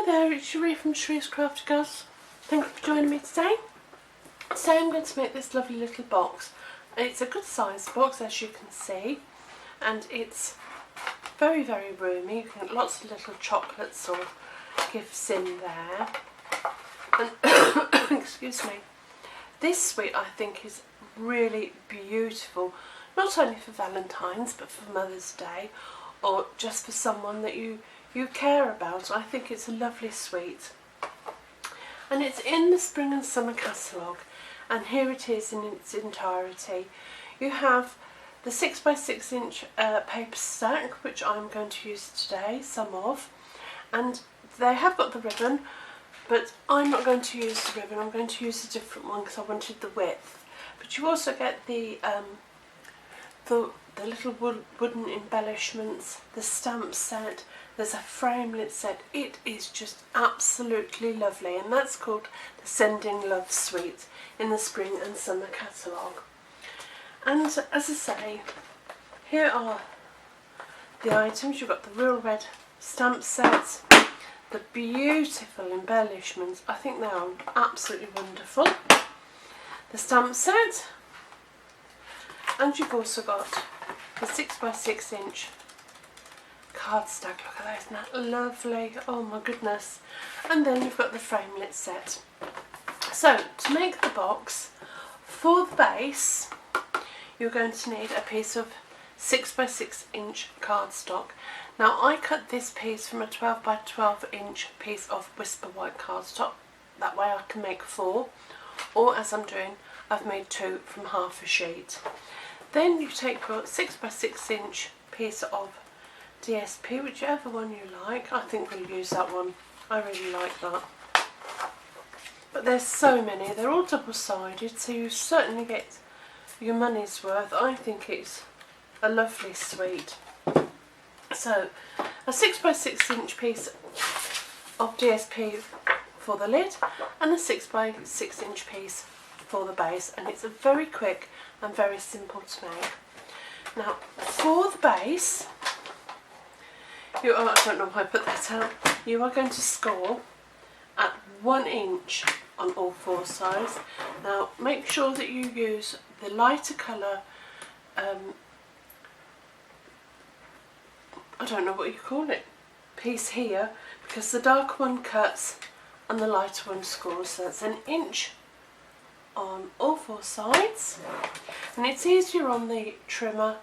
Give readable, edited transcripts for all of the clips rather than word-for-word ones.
there, it's Cherie from Cherie's Crafty Girls. Thank you for joining me today. Today I'm going to make this lovely little box. It's a good sized box, as you can see, and it's very, very roomy. You can get lots of little chocolates or gifts in there. And excuse me. This sweet, I think, is really beautiful, not only for Valentine's but for Mother's Day, or just for someone that you care about. I think it's a lovely sweet, and it's in the spring and summer catalogue, and here it is in its entirety. You have the 6x6 inch paper stack, which I'm going to use today, some of, and they have got the ribbon, but I'm not going to use the ribbon. I'm going to use a different one because I wanted the width. But you also get the little wooden embellishments, the stamp set, there's a framelit set. It is just absolutely lovely, and that's called the Sending Love Suite in the Spring and Summer catalogue. And as I say, here are the items. You've got the real red stamp set, the beautiful embellishments. I think they are absolutely wonderful. The stamp set, and you've also got the 6x6 inch card stack. Look at that, isn't that lovely? Oh my goodness. And then you've got the framelit set. So to make the box, for the base you're going to need a piece of 6x6 inch cardstock. Now I cut this piece from a 12x12 inch piece of Whisper White cardstock, that way I can make 4, or as I'm doing, I've made 2 from half a sheet. Then you take your 6x6 inch piece of DSP, whichever one you like. I think we'll use that one. I really like that. But there's so many. They're all double-sided, so you certainly get your money's worth. I think it's a lovely sweet. So a 6x6 inch piece of DSP for the lid, and a 6x6 inch piece for the base, and it's a very quick and very simple to make. Now for the base, I don't know why I put that out, you are going to score at 1 inch on all 4 sides. Now make sure that you use the lighter colour, I don't know what you call it, piece here, because the dark one cuts and the lighter one scores. So that's 1 inch on all 4 sides, and it's easier on the trimmer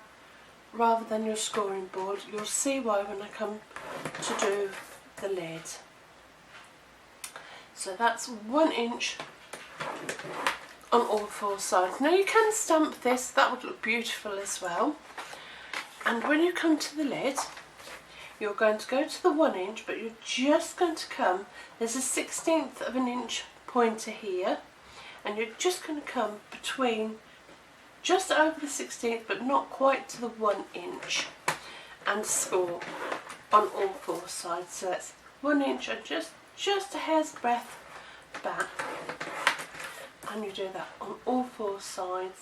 rather than your scoring board. You'll see why when I come to do the lid. So that's 1 inch on all 4 sides. Now you can stamp this, that would look beautiful as well. And when you come to the lid, you're going to go to the 1 inch, but you're just going to come, there's a 1/16 of an inch pointer here, and you're just going to come between, just over the 1/16, but not quite to the 1 inch, and score on all 4 sides. So that's 1 inch and just a hair's breadth back, and you do that on all 4 sides.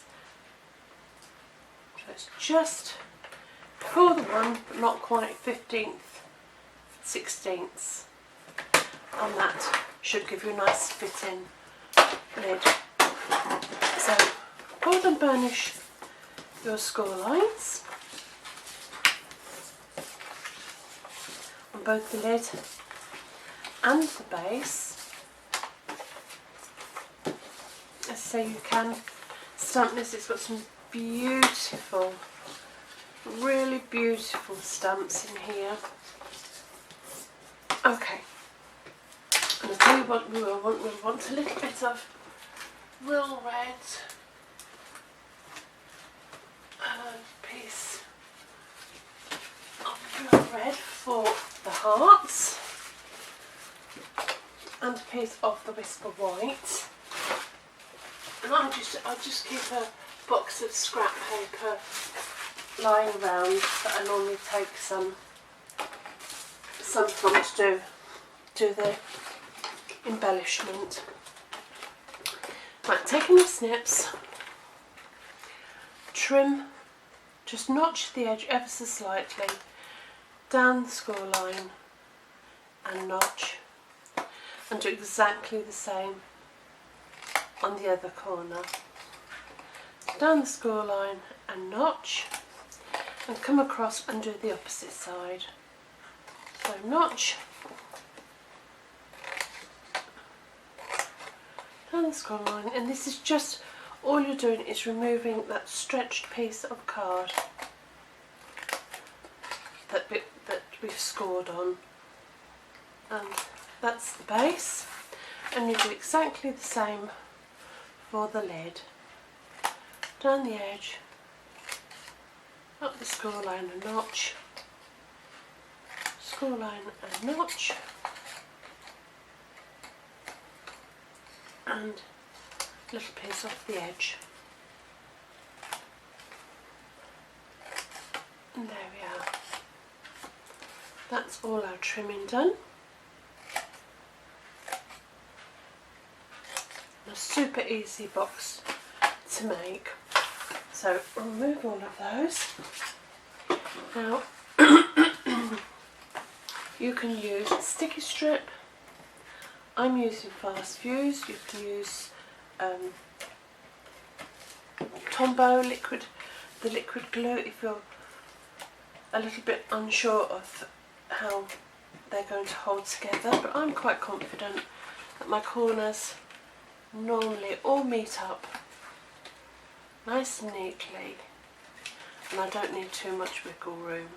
So it's just for the one, but not quite 15th, 16ths, and that should give you a nice fitting lid. So golden burnish your score lines on both the lid and the base. As I say, you can stamp this. It's got some beautiful, really beautiful stamps in here. Okay, and I'll tell you what we will want. We'll want a little bit of real red piece of real red for the hearts, and a piece of the Whisper White. And I'll just keep a box of scrap paper lying around that I normally take some from to do the embellishment. Right, taking the snips, trim, just notch the edge ever so slightly, down the score line and notch and do exactly the same on the other corner. Down the score line and notch, and come across and do the opposite side. So notch, down the score line, and this is just, all you're doing is removing that stretched piece of card, that bit that we've scored on, and that's the base. And you do exactly the same for the lid. Down the edge, up the score line and notch, score line and notch, and a little piece off the edge. And there we are. That's all our trimming done. A super easy box to make. So I'll remove all of those. Now you can use sticky strip. I'm using Fast Fuse. You can use Tombow liquid, the liquid glue, if you're a little bit unsure of how they're going to hold together, but I'm quite confident that my corners normally all meet up nice and neatly, and I don't need too much wiggle room.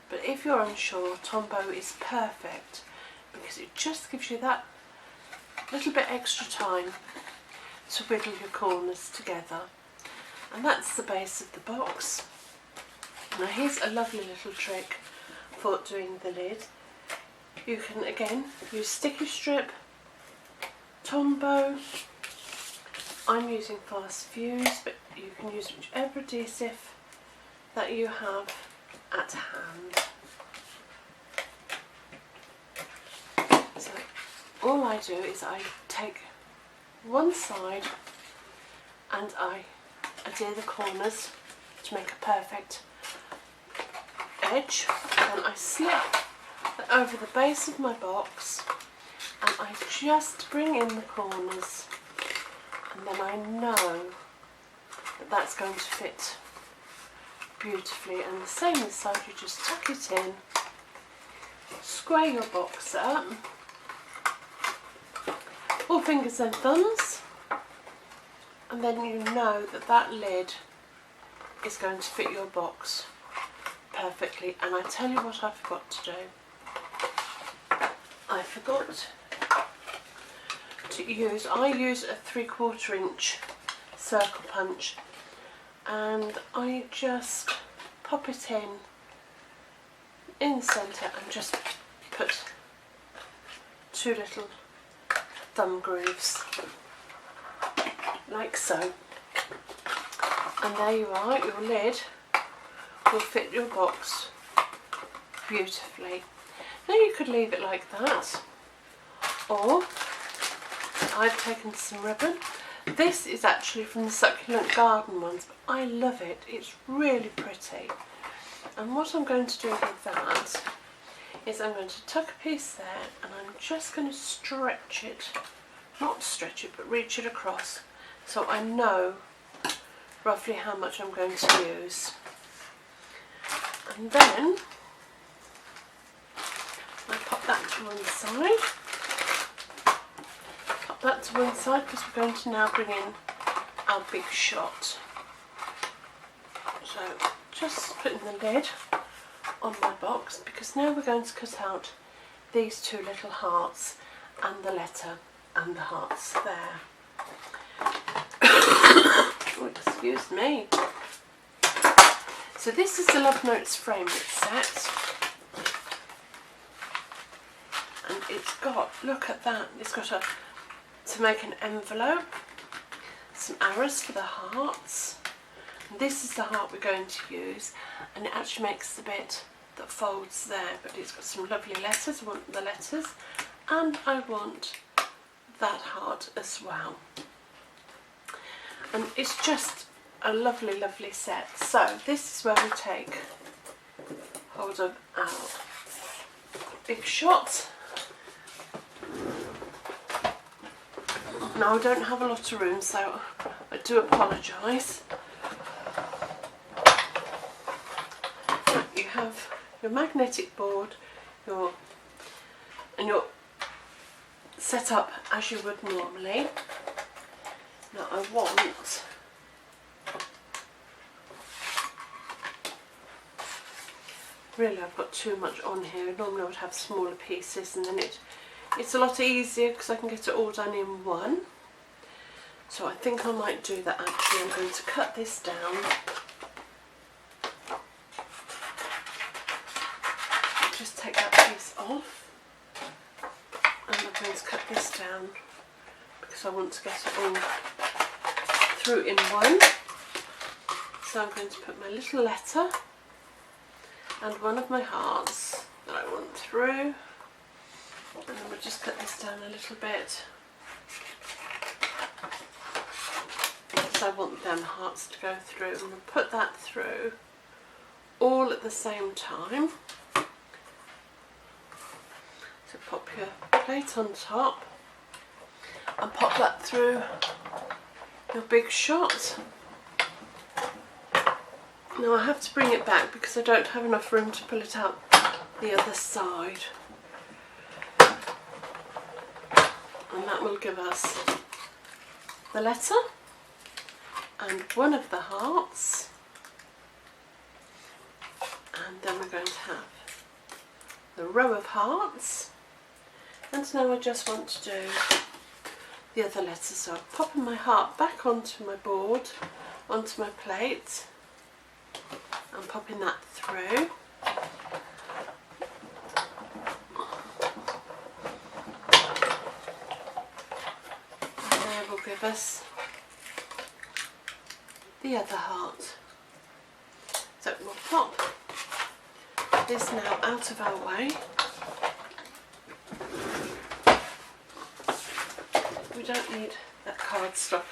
But if you're unsure, Tombow is perfect because it just gives you that little bit extra time to wiggle your corners together. And that's the base of the box. Now here's a lovely little trick for doing the lid. You can again use sticky strip, Tombow. I'm using Fast Fuse, but you can use whichever adhesive that you have at hand. So all I do is I take one side and I adhere the corners to make a perfect edge, and I slip that over the base of my box, and I just bring in the corners, and then I know that that's going to fit beautifully. And the same this side, you just tuck it in, square your box up, all fingers and thumbs, and then you know that that lid is going to fit your box perfectly. And I tell you what I forgot to do. I forgot to use, I use a 3/4 inch circle punch, and I just pop it in the centre and just put two little thumb grooves like so, and there you are, your lid will fit your box beautifully. Now you could leave it like that, or I've taken some ribbon. This is actually from the Succulent Garden ones, but I love it, it's really pretty. And what I'm going to do with that is I'm going to tuck a piece there, and I'm just going to stretch it, not stretch it, but reach it across, so I know roughly how much I'm going to use. And then I pop that to one side. Pop that to one side because we're going to now bring in our big shot. So just putting the lid on my box, because now we're going to cut out these two little hearts and the letter and the hearts there. Oh, excuse me. So this is the Love Notes framelit set, and it's got, look at that, it's got to make an envelope, some arrows for the hearts. And this is the heart we're going to use, and it actually makes the bit that folds there, but it's got some lovely letters. I want the letters, and I want that heart as well. And it's just a lovely, lovely set. So this is where we take hold of our big shot, Now I don't have a lot of room, so I do apologise. You have your magnetic board, and you're set up as you would normally. Now I want really, I've got too much on here. Normally I would have smaller pieces, and then it's a lot easier because I can get it all done in one. So I think I might do that actually. I'm going to cut this down. Just take that piece off, and I'm going to cut this down because I want to get it all through in one. So I'm going to put my little letter and one of my hearts that I want through, and then we'll just cut this down a little bit because I want them hearts to go through, and we'll put that through all at the same time. So pop your plate on top and pop that through your big shot. Now I have to bring it back because I don't have enough room to pull it out the other side. And that will give us the letter and one of the hearts. And then we're going to have the row of hearts. And now I just want to do the other letter. So I'm popping my heart back onto my board, onto my plate. I'm popping that through. And there will give us the other heart. So we'll pop this now out of our way. We don't need that cardstock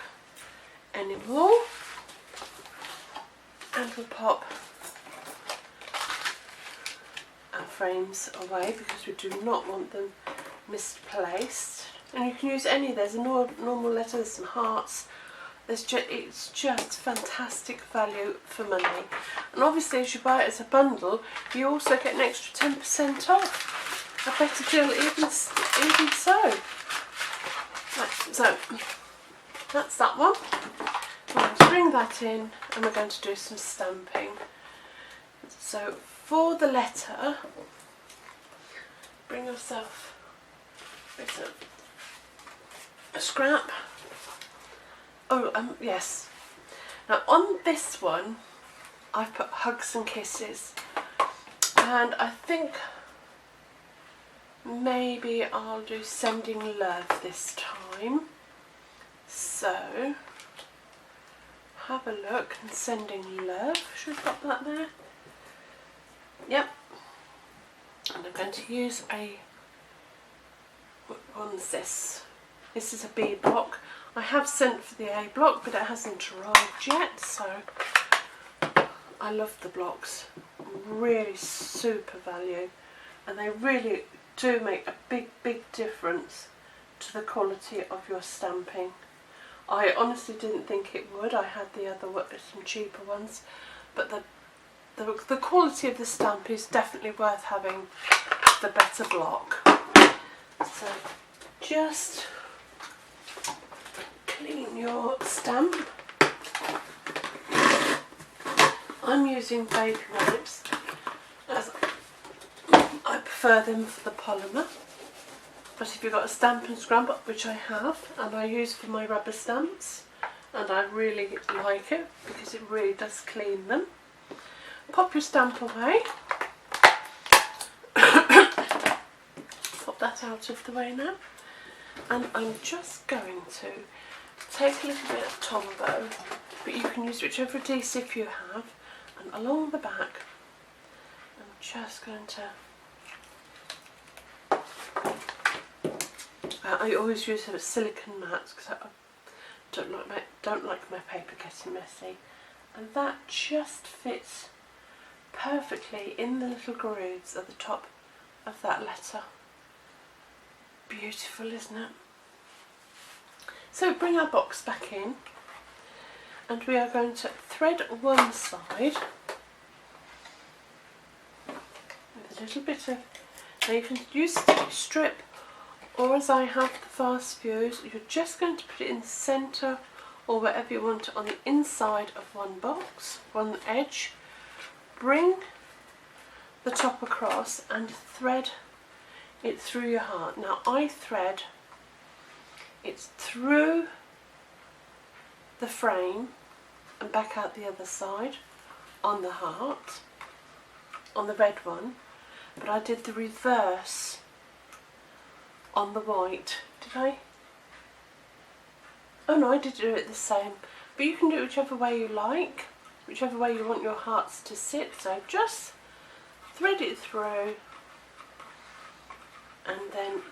anymore. And we'll pop our frames away because we do not want them misplaced. And you can use any, there's a normal letter, there's some hearts, it's just fantastic value for money. And obviously as you buy it as a bundle, you also get an extra 10% off. A better deal even so. Right, so that's that one. I'm going to bring that in and we're going to do some stamping. So for the letter, bring yourself a bit of a scrap. Oh, yes. Now on this one, I've put hugs and kisses, and I think maybe I'll do sending love this time. So have a look, and sending love. Should we pop that there? Yep. And I'm going to use what one's this? This is a B block. I have sent for the A block, but it hasn't arrived yet, so I love the blocks. Really super value, and they really do make a big difference to the quality of your stamping. I honestly didn't think it would. I had the other some cheaper ones, but the quality of the stamp is definitely worth having the better block. So just clean your stamp. I'm using baby wipes as I prefer them for the polymer. But if you've got a Stamp and Scrub, which I have, and I use for my rubber stamps, and I really like it because it really does clean them. Pop your stamp away. Pop that out of the way now. And I'm just going to take a little bit of Tombow, but you can use whichever adhesive you have, and along the back, I'm just going to I always use a silicone mat because I don't like my paper getting messy, and that just fits perfectly in the little grooves at the top of that letter. Beautiful, isn't it? So bring our box back in, and we are going to thread one side with a little bit of, now you can use a sticky strip, or as I have the fast fuse, you're just going to put it in the centre or wherever you want it on the inside of one box, one edge. Bring the top across and thread it through your heart. Now I thread it through the frame and back out the other side on the heart, on the red one, but I did the reverse on the white. Did I? Oh no, I did do it the same, but you can do it whichever way you like, whichever way you want your hearts to sit. So just thread it through, and then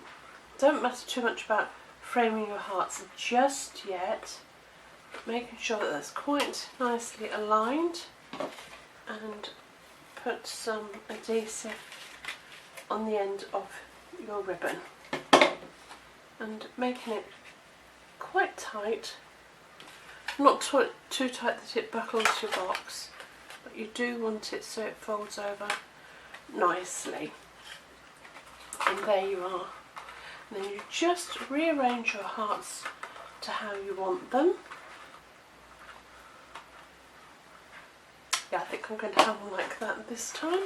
don't matter too much about framing your hearts just yet, making sure that that's quite nicely aligned, and put some adhesive on the end of your ribbon and making it quite tight, not too tight that it buckles your box, but you do want it so it folds over nicely. And there you are. And then you just rearrange your hearts to how you want them. Yeah, I think I'm going to have one like that this time,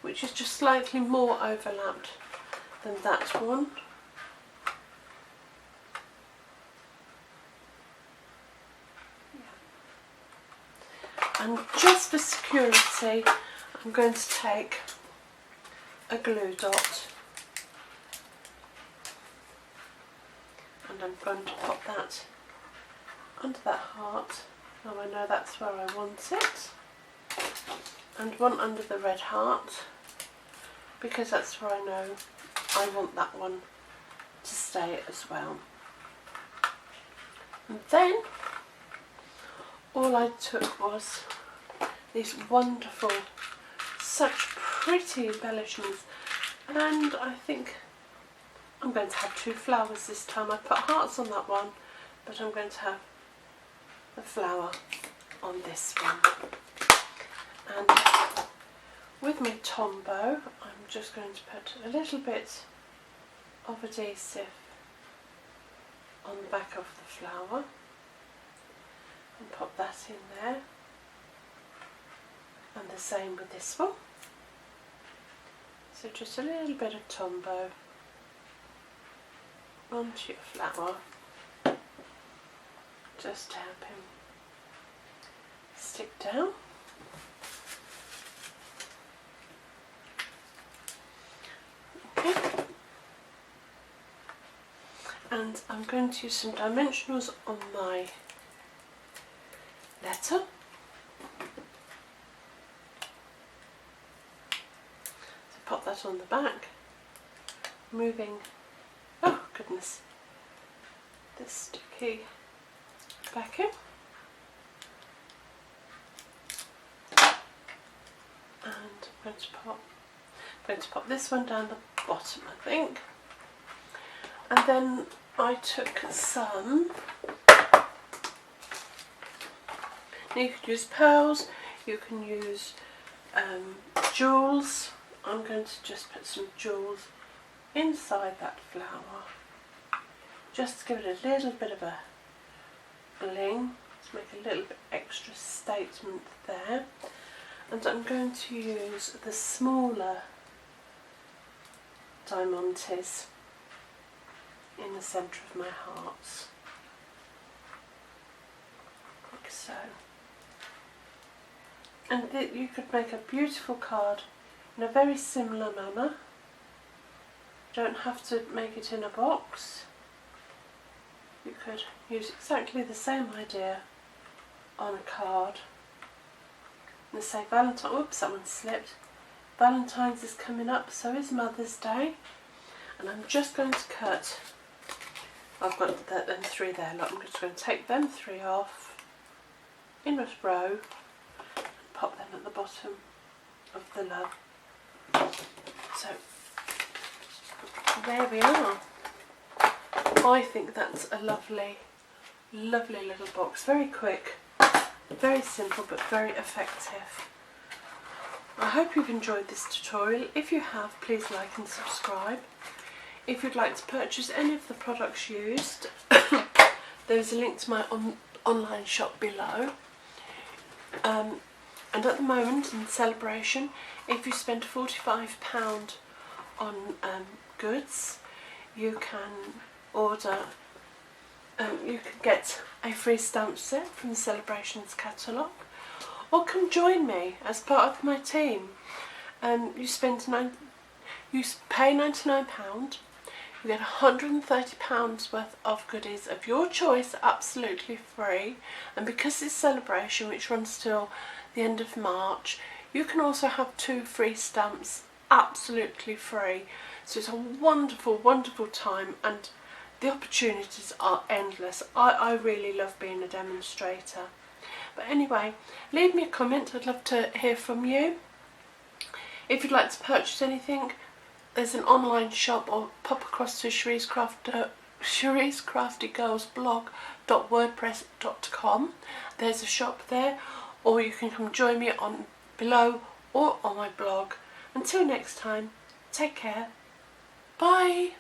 which is just slightly more overlapped than that one. And just for security, I'm going to take a glue dot and I'm going to pop that under that heart. Now I know that's where I want it, and one under the red heart, because that's where I know I want that one to stay as well. And then all I took was these wonderful, such pretty embellishments, and I think I'm going to have two flowers this time. I put hearts on that one, but I'm going to have the flower on this one. And with my Tombow, I'm just going to put a little bit of adhesive on the back of the flower and pop that in there, and the same with this one. So just a little bit of Tombow onto your flower, just to help him stick down. Okay. And I'm going to use some dimensionals on my letter. So pop that on the back, moving, oh goodness, this sticky back in. And I'm going to pop this one down the bottom, I think. And then I took some, you could use pearls, you can use jewels. I'm going to just put some jewels inside that flower, just to give it a little bit of a bling, to make a little bit extra statement there. And I'm going to use the smaller diamantes in the centre of my hearts, like so. And you could make a beautiful card in a very similar manner. You don't have to make it in a box. You could use exactly the same idea on a card. And say Valentine, oops, that one slipped. Valentine's is coming up, so is Mother's Day. And I'm just going to cut, I've got them three there, look, I'm just going to take them three off in a row and pop them at the bottom of the love. So there we are. I think that's a lovely lovely little box. Very quick, very simple, but very effective. I hope you've enjoyed this tutorial. If you have, please like and subscribe. If you'd like to purchase any of the products used, there's a link to my online shop below. And at the moment, in celebration, if you spend £45 on goods, you can order, you can get a free stamp set from the Celebrations catalogue, or come join me as part of my team. You pay £99. You get £130 worth of goodies of your choice, absolutely free. And because it's celebration, which runs till the end of March, you can also have 2 free stamps absolutely free. So it's a wonderful, wonderful time, and the opportunities are endless. I really love being a demonstrator. But anyway, leave me a comment. I'd love to hear from you. If you'd like to purchase anything, there's an online shop, or pop across to Cherie's Crafty Girls blog.wordpress.com. There's a shop there, or you can come join me on below or on my blog. Until next time, take care. Bye.